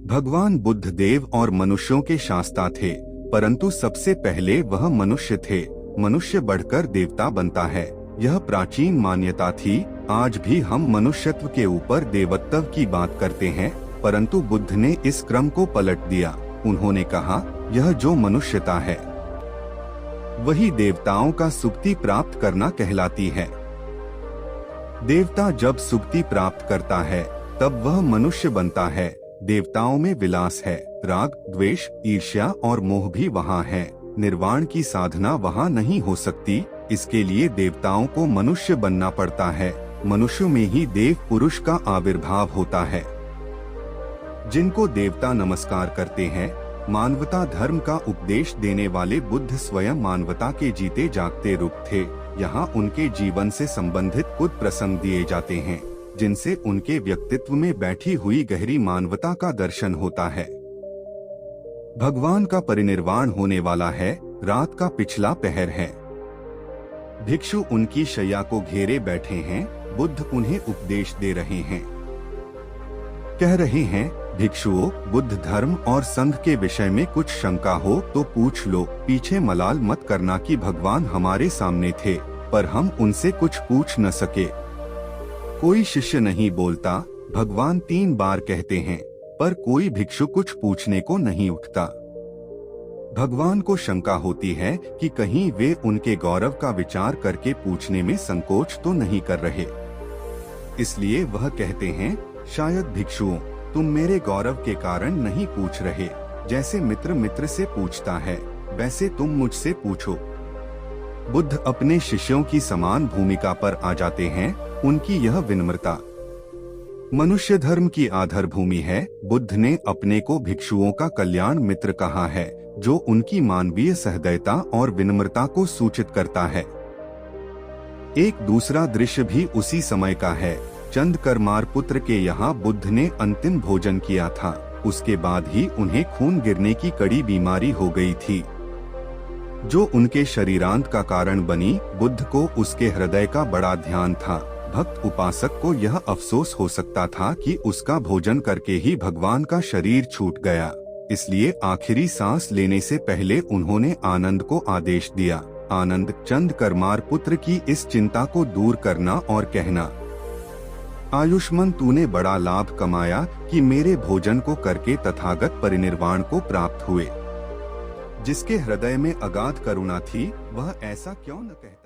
भगवान बुद्ध देव और मनुष्यों के शास्ता थे, परंतु सबसे पहले वह मनुष्य थे। मनुष्य बढ़कर देवता बनता है, यह प्राचीन मान्यता थी। आज भी हम मनुष्यत्व के ऊपर देवत्व की बात करते हैं, परंतु बुद्ध ने इस क्रम को पलट दिया। उन्होंने कहा, यह जो मनुष्यता है वही देवताओं का सुक्ति प्राप्त करना कहलाती है। देवता जब सुक्ति प्राप्त करता है तब वह मनुष्य बनता है। देवताओं में विलास है, राग, द्वेष, ईर्ष्या और मोह भी वहाँ है। निर्वाण की साधना वहाँ नहीं हो सकती, इसके लिए देवताओं को मनुष्य बनना पड़ता है। मनुष्य में ही देव पुरुष का आविर्भाव होता है। जिनको देवता नमस्कार करते हैं, मानवता धर्म का उपदेश देने वाले बुद्ध स्वयं मानवता के जीते जागते रूप थे। यहाँ उनके जीवन से संबंधित कुछ प्रसंग दिए जाते हैं, जिनसे उनके व्यक्तित्व में बैठी हुई गहरी मानवता का दर्शन होता है। भगवान का परिनिर्वाण होने वाला है। रात का पिछला पहर है। भिक्षु उनकी शैया को घेरे बैठे हैं। बुद्ध उन्हें उपदेश दे रहे हैं। कह रहे हैं, भिक्षुओं, बुद्ध धर्म और संघ के विषय में कुछ शंका हो तो पूछ लो। पीछे मलाल मत करना कि भगवान हमारे सामने थे, पर हम उनसे कुछ पूछ न सके। कोई शिष्य नहीं बोलता, भगवान 3 बार कहते हैं, पर कोई भिक्षु कुछ पूछने को नहीं उठता। भगवान को शंका होती है कि कहीं वे उनके गौरव का विचार करके पूछने में संकोच तो नहीं कर रहे। इसलिए वह कहते हैं, शायद भिक्षुओं, तुम मेरे गौरव के कारण नहीं पूछ रहे। जैसे मित्र मित्र से पूछता है, वैसे तुम मुझसे पूछो। बुद्ध अपने शिष्यों की समान भूमिका पर आ जाते हैं। उनकी यह विनम्रता मनुष्य धर्म की आधार भूमि है। बुद्ध ने अपने को भिक्षुओं का कल्याण मित्र कहा है, जो उनकी मानवीय सहृदयता और विनम्रता को सूचित करता है। एक दूसरा दृश्य भी उसी समय का है। चंद करमार पुत्र के यहाँ बुद्ध ने अंतिम भोजन किया था। उसके बाद ही उन्हें खून गिरने की कड़ी बीमारी हो गई थी, जो उनके शरीरांत का कारण बनी। बुद्ध को उसके हृदय का बड़ा ध्यान था। भक्त उपासक को यह अफसोस हो सकता था कि उसका भोजन करके ही भगवान का शरीर छूट गया। इसलिए आखिरी सांस लेने से पहले उन्होंने आनंद को आदेश दिया। आनंद, चंद करमार पुत्र की इस चिंता को दूर करना और कहना, आयुष्मान, तूने बड़ा लाभ कमाया कि मेरे भोजन को करके तथागत परिनिर्वाण को प्राप्त हुए। जिसके हृदय में अगाध करुणा थी, वह ऐसा क्यों न कहता।